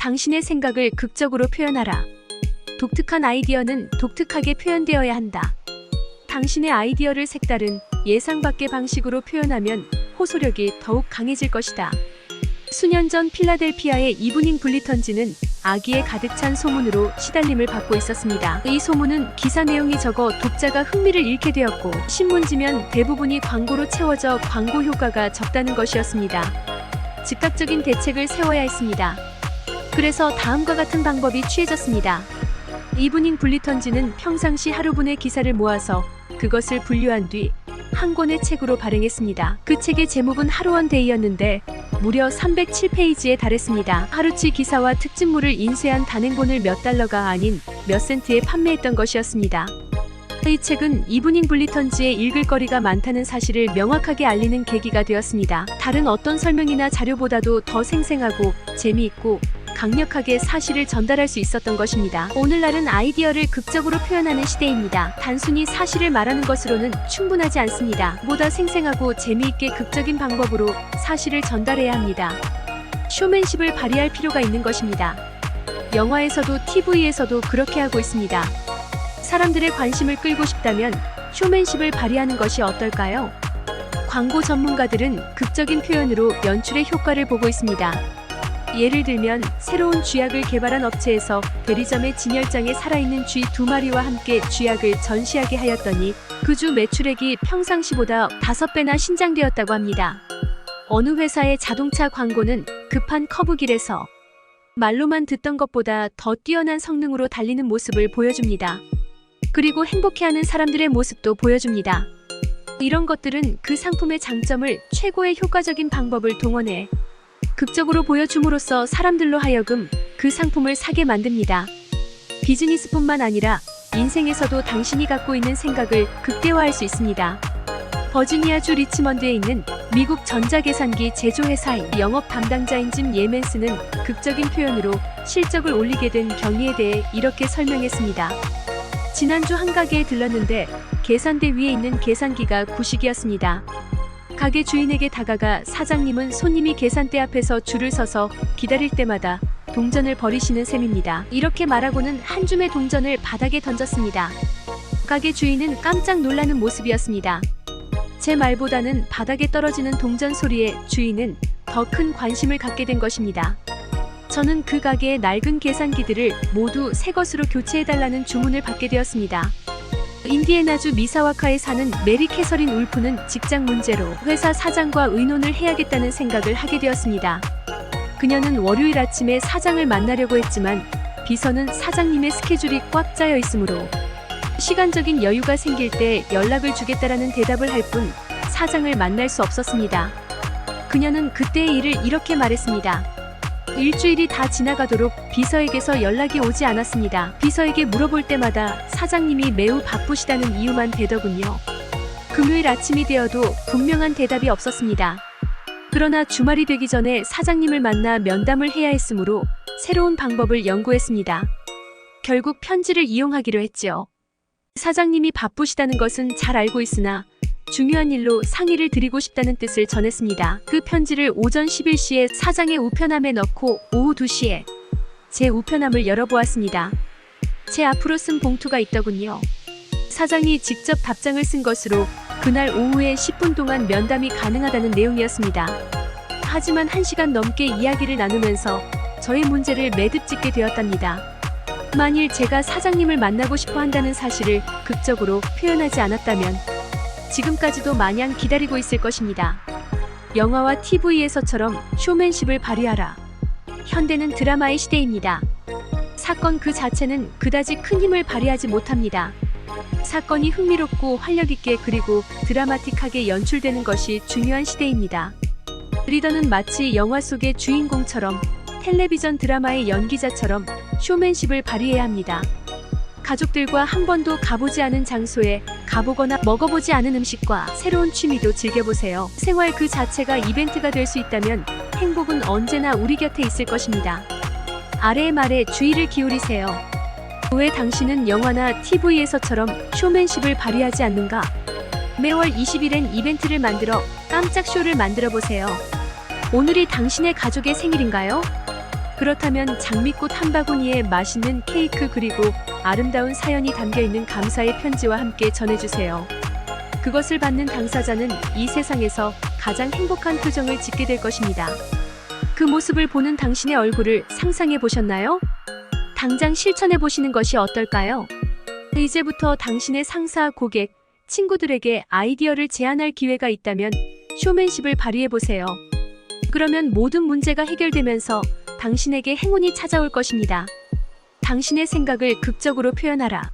당신의 생각을 극적으로 표현하라. 독특한 아이디어는 독특하게 표현되어야 한다. 당신의 아이디어를 색다른 예상 밖의 방식으로 표현하면 호소력이 더욱 강해질 것이다. 수년 전 필라델피아의 이브닝 블리턴지는 아기에 가득 찬 소문으로 시달림을 받고 있었습니다. 이 소문은 기사 내용이 적어 독자가 흥미를 잃게 되었고, 신문지면 대부분이 광고로 채워져 광고 효과가 적다는 것이었습니다. 즉각적인 대책을 세워야 했습니다. 그래서 다음과 같은 방법이 취해졌습니다. 이브닝 블리턴지는 평상시 하루분의 기사를 모아서 그것을 분류한 뒤 한 권의 책으로 발행했습니다. 그 책의 제목은 하루원 데이였는데 무려 307페이지에 달했습니다. 하루치 기사와 특집물을 인쇄한 단행본을 몇 달러가 아닌 몇 센트에 판매했던 것이었습니다. 이 책은 이브닝 블리턴지의 읽을 거리가 많다는 사실을 명확하게 알리는 계기가 되었습니다. 다른 어떤 설명이나 자료보다도 더 생생하고 재미있고 강력하게 사실을 전달할 수 있었던 것입니다. 오늘날은 아이디어를 극적으로 표현하는 시대입니다. 단순히 사실을 말하는 것으로는 충분하지 않습니다. 보다 생생하고 재미있게 극적인 방법으로 사실을 전달해야 합니다. 쇼맨십을 발휘할 필요가 있는 것입니다. 영화에서도 TV에서도 그렇게 하고 있습니다. 사람들의 관심을 끌고 싶다면 쇼맨십을 발휘하는 것이 어떨까요? 광고 전문가들은 극적인 표현으로 연출의 효과를 보고 있습니다. 예를 들면 새로운 쥐약을 개발한 업체에서 대리점의 진열장에 살아있는 쥐 2마리와 함께 쥐약을 전시하게 하였더니 그 주 매출액이 평상시보다 5배나 신장되었다고 합니다. 어느 회사의 자동차 광고는 급한 커브길에서 말로만 듣던 것보다 더 뛰어난 성능으로 달리는 모습을 보여줍니다. 그리고 행복해하는 사람들의 모습도 보여줍니다. 이런 것들은 그 상품의 장점을 최고의 효과적인 방법을 동원해 극적으로 보여줌으로써 사람들로 하여금 그 상품을 사게 만듭니다. 비즈니스뿐만 아니라 인생에서도 당신이 갖고 있는 생각을 극대화할 수 있습니다. 버지니아주 리치먼드에 있는 미국 전자계산기 제조회사의 영업 담당자인 짐 예멘스는 극적인 표현으로 실적을 올리게 된 경위에 대해 이렇게 설명했습니다. 지난주 한 가게에 들렀는데 계산대 위에 있는 계산기가 구식이었습니다. 가게 주인에게 다가가 사장님은 손님이 계산대 앞에서 줄을 서서 기다릴 때마다 동전을 버리시는 셈입니다. 이렇게 말하고는 한 줌의 동전을 바닥에 던졌습니다. 가게 주인은 깜짝 놀라는 모습이었습니다. 제 말보다는 바닥에 떨어지는 동전 소리에 주인은 더 큰 관심을 갖게 된 것입니다. 저는 그 가게의 낡은 계산기들을 모두 새 것으로 교체해달라는 주문을 받게 되었습니다. 인디애나주 미사와카에 사는 메리 캐서린 울프는 직장 문제로 회사 사장과 의논을 해야겠다는 생각을 하게 되었습니다. 그녀는 월요일 아침에 사장을 만나려고 했지만 비서는 사장님의 스케줄이 꽉 짜여 있으므로 시간적인 여유가 생길 때 연락을 주겠다라는 대답을 할 뿐 사장을 만날 수 없었습니다. 그녀는 그때의 일을 이렇게 말했습니다. 일주일이 다 지나가도록 비서에게서 연락이 오지 않았습니다. 비서에게 물어볼 때마다 사장님이 매우 바쁘시다는 이유만 대더군요. 금요일 아침이 되어도 분명한 대답이 없었습니다. 그러나 주말이 되기 전에 사장님을 만나 면담을 해야 했으므로 새로운 방법을 연구했습니다. 결국 편지를 이용하기로 했죠. 사장님이 바쁘시다는 것은 잘 알고 있으나 중요한 일로 상의를 드리고 싶다는 뜻을 전했습니다. 그 편지를 오전 11시에 사장의 우편함에 넣고 오후 2시에 제 우편함을 열어보았습니다. 제 앞으로 쓴 봉투가 있더군요. 사장이 직접 답장을 쓴 것으로 그날 오후에 10분 동안 면담이 가능하다는 내용이었습니다. 하지만 1시간 넘게 이야기를 나누면서 저의 문제를 매듭 짓게 되었답니다. 만일 제가 사장님을 만나고 싶어 한다는 사실을 극적으로 표현하지 않았다면 지금까지도 마냥 기다리고 있을 것입니다. 영화와 TV에서처럼 쇼맨십을 발휘하라. 현대는 드라마의 시대입니다. 사건 그 자체는 그다지 큰 힘을 발휘하지 못합니다. 사건이 흥미롭고 활력있게 그리고 드라마틱하게 연출되는 것이 중요한 시대입니다. 리더는 마치 영화 속의 주인공처럼 텔레비전 드라마의 연기자처럼 쇼맨십을 발휘해야 합니다. 가족들과 한 번도 가보지 않은 장소에 가보거나 먹어보지 않은 음식과 새로운 취미도 즐겨보세요. 생활 그 자체가 이벤트가 될 수 있다면 행복은 언제나 우리 곁에 있을 것입니다. 아래의 말에 주의를 기울이세요. 왜 당신은 영화나 TV에서처럼 쇼맨십을 발휘하지 않는가? 매월 20일엔 이벤트를 만들어 깜짝 쇼를 만들어 보세요. 오늘이 당신의 가족의 생일인가요? 그렇다면 장미꽃 한 바구니에 맛있는 케이크 그리고 아름다운 사연이 담겨있는 감사의 편지와 함께 전해주세요. 그것을 받는 당사자는 이 세상에서 가장 행복한 표정을 짓게 될 것입니다. 그 모습을 보는 당신의 얼굴을 상상해 보셨나요? 당장 실천해 보시는 것이 어떨까요? 이제부터 당신의 상사, 고객, 친구들에게 아이디어를 제안할 기회가 있다면 쇼맨십을 발휘해 보세요. 그러면 모든 문제가 해결되면서 당신에게 행운이 찾아올 것입니다. 당신의 생각을 극적으로 표현하라.